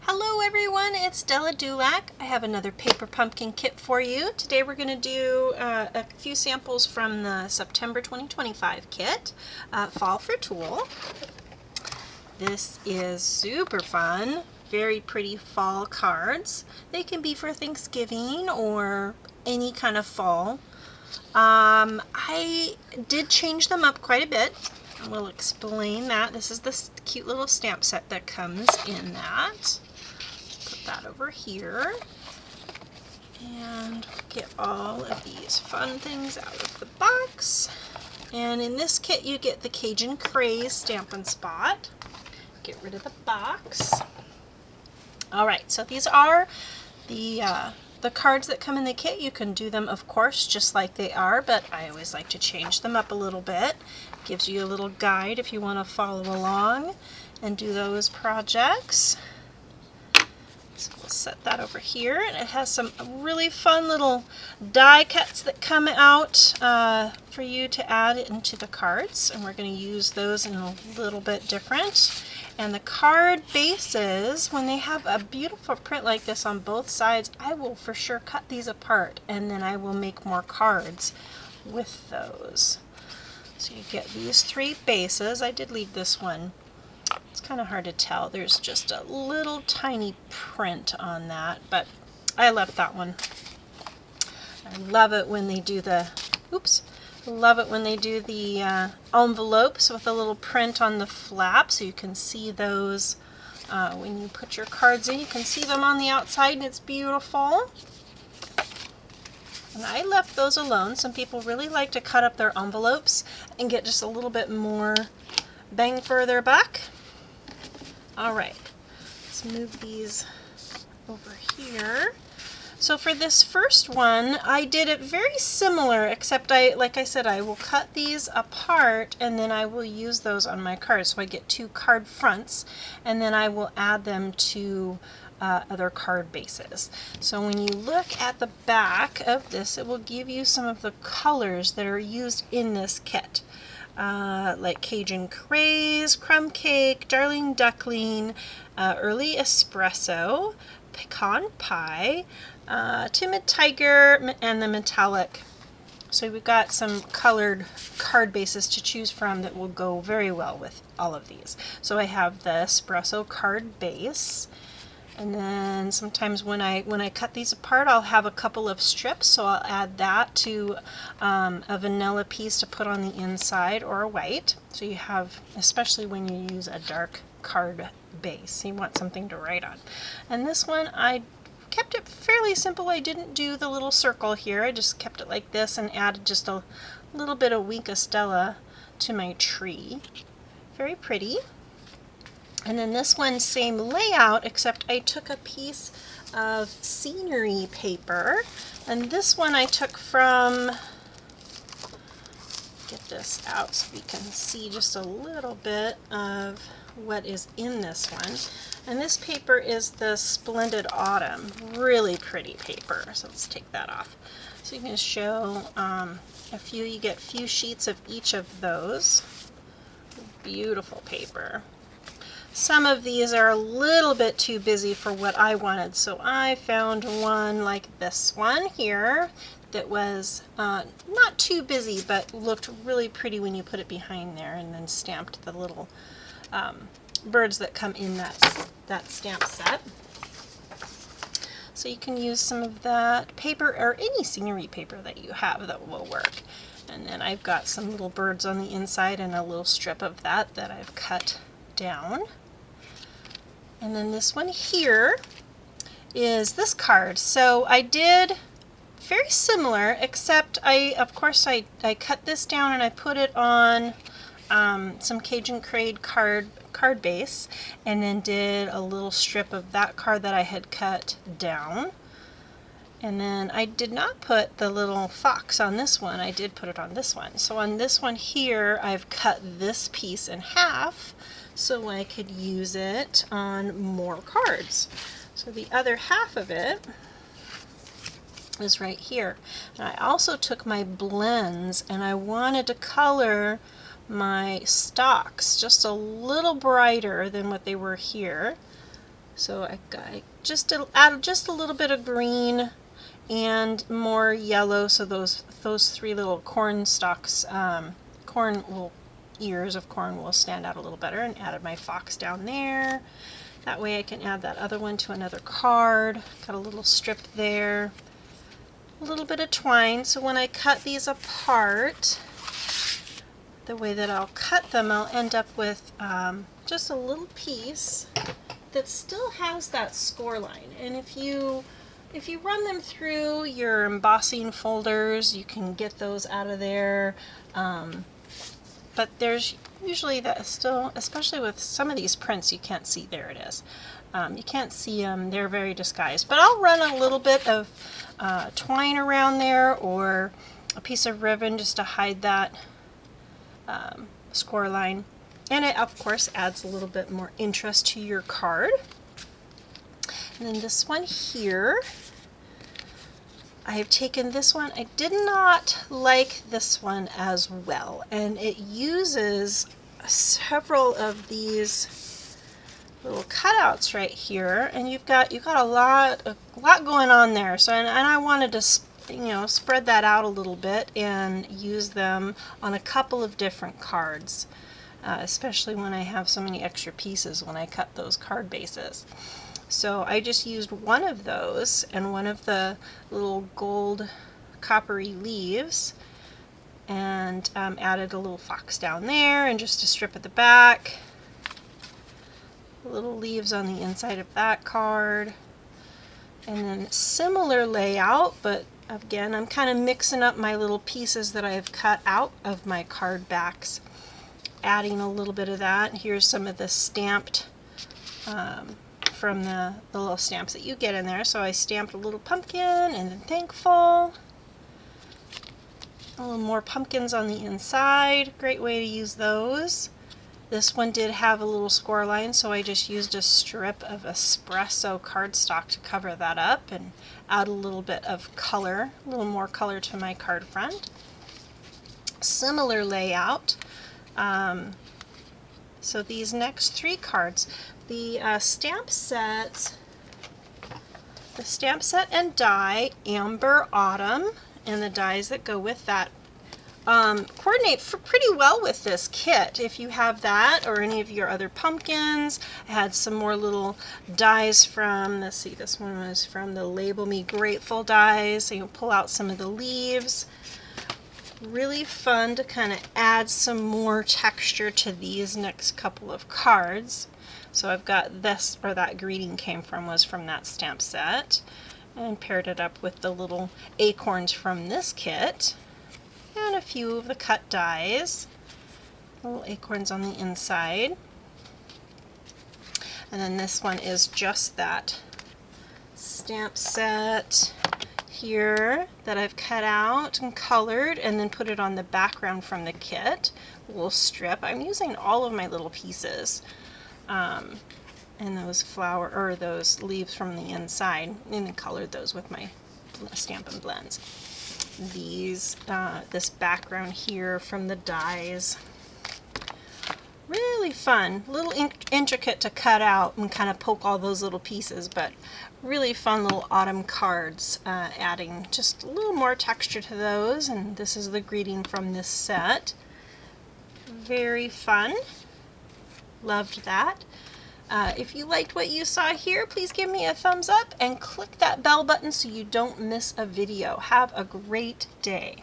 Hello everyone, it's Della DuLac. I have another paper pumpkin kit for you. Today we're going to do a few samples from the September 2025 kit, Fall for Toile. This is super fun, very pretty fall cards. They can be for Thanksgiving or any kind of fall. I did change them up quite a bit. We'll explain that. This is the cute little stamp set that comes in that. Put that over here and get all of these fun things out of the box. And in this kit you get the Cajun Craze Stampin' Spot. Get rid of the box. Alright, so these are the cards that come in the kit. You can do them, of course, just like they are, but I always like to change them up a little bit. Gives you a little guide if you want to follow along and do those projects. So we'll set that over here, and it has some really fun little die cuts that come out for you to add into the cards, and we're going to use those in a little bit different. And the card bases, when they have a beautiful print like this on both sides, I will for sure cut these apart, and then I will make more cards with those. So you get these three bases. I did leave this one. It's kind of hard to tell. There's just a little tiny print on that, but I left that one. I love it when they do the, envelopes with a little print on the flap, so you can see those when you put your cards in. You can see them on the outside, and it's beautiful. And I left those alone. Some people really like to cut up their envelopes and get just a little bit more bang for their buck. Alright, let's move these over here. So for this first one, I did it very similar, except like I said, I will cut these apart and then I will use those on my cards. So I get two card fronts, and then I will add them to other card bases. So when you look at the back of this, it will give you some of the colors that are used in this kit. Like Cajun Craze, Crumb Cake, Darling Duckling, Early Espresso, Pecan Pie, Timid Tiger, and the Metallic. So we've got some colored card bases to choose from that will go very well with all of these. So I have the Espresso card base. And then sometimes when I cut these apart, I'll have a couple of strips, so I'll add that to a vanilla piece to put on the inside, or a white. So you have, especially when you use a dark card base, you want something to write on. And this one, I kept it fairly simple. I didn't do the little circle here. I just kept it like this and added just a little bit of Wink of Stella to my tree. Very pretty. And then this one, same layout, except I took a piece of scenery paper, and this one I took from, get this out so we can see just a little bit of what is in this one. And this paper is the Splendid Autumn, really pretty paper. So let's take that off. So you can show you get a few sheets of each of those. Beautiful paper. Some of these are a little bit too busy for what I wanted, so I found one like this one here that was not too busy, but looked really pretty when you put it behind there, and then stamped the little birds that come in that stamp set. So you can use some of that paper, or any scenery paper that you have that will work. And then I've got some little birds on the inside and a little strip of that I've cut down. And then this one here is this card. So I did very similar, except of course I cut this down and I put it on some Cajun Craze card base, and then did a little strip of that card that I had cut down. And then I did not put the little fox on this one. I did put it on this one. So on this one here, I've cut this piece in half so I could use it on more cards. So the other half of it is right here. And I also took my blends, and I wanted to color my stocks just a little brighter than what they were here. So I got add just a little bit of green and more yellow, so those three little corn stalks, ears of corn will stand out a little better, and added my fox down there. That way I can add that other one to another card. Got a little strip there. A little bit of twine, so when I cut these apart, the way that I'll cut them, I'll end up with just a little piece that still has that score line. And if you run them through your embossing folders, you can get those out of there. But there's usually that still, especially with some of these prints, you can't see. There it is. You can't see them. They're very disguised. But I'll run a little bit of twine around there, or a piece of ribbon, just to hide that score line. And it, of course, adds a little bit more interest to your card. And then this one here, I have taken this one. I did not like this one as well, and it uses several of these little cutouts right here, and you've got a lot going on there. So and I wanted to spread that out a little bit and use them on a couple of different cards, especially when I have so many extra pieces when I cut those card bases. So I just used one of those and one of the little gold coppery leaves, and added a little fox down there, and just a strip at the back. Little leaves on the inside of that card. And then similar layout, but again, I'm kind of mixing up my little pieces that I've cut out of my card backs, adding a little bit of that. Here's some of the stamped from the little stamps that you get in there. So I stamped a little pumpkin and then thankful. A little more pumpkins on the inside. Great way to use those. This one did have a little score line, so I just used a strip of espresso cardstock to cover that up and add a little bit of color, a little more color to my card front. Similar layout. So these next three cards, the stamp set and die, Amber Autumn, and the dies that go with that coordinate pretty well with this kit. If you have that or any of your other pumpkins. I had some more little dies from, let's see, this one was from the Label Me Grateful dies. So you pull out some of the leaves. Really fun to kind of add some more texture to these next couple of cards. So I've got this, where that greeting came from was from that stamp set, and paired it up with the little acorns from this kit. And a few of the cut dies, little acorns on the inside. And then this one is just that stamp set here that I've cut out and colored and then put it on the background from the kit. A little strip. I'm using all of my little pieces. And those those leaves from the inside, and then colored those with my Stampin' Blends. These, this background here from the dies. Really fun, a little intricate to cut out and kind of poke all those little pieces, but really fun little autumn cards, adding just a little more texture to those. And this is the greeting from this set. Very fun. Loved that. If you liked what you saw here, please give me a thumbs up and click that bell button so you don't miss a video. Have a great day.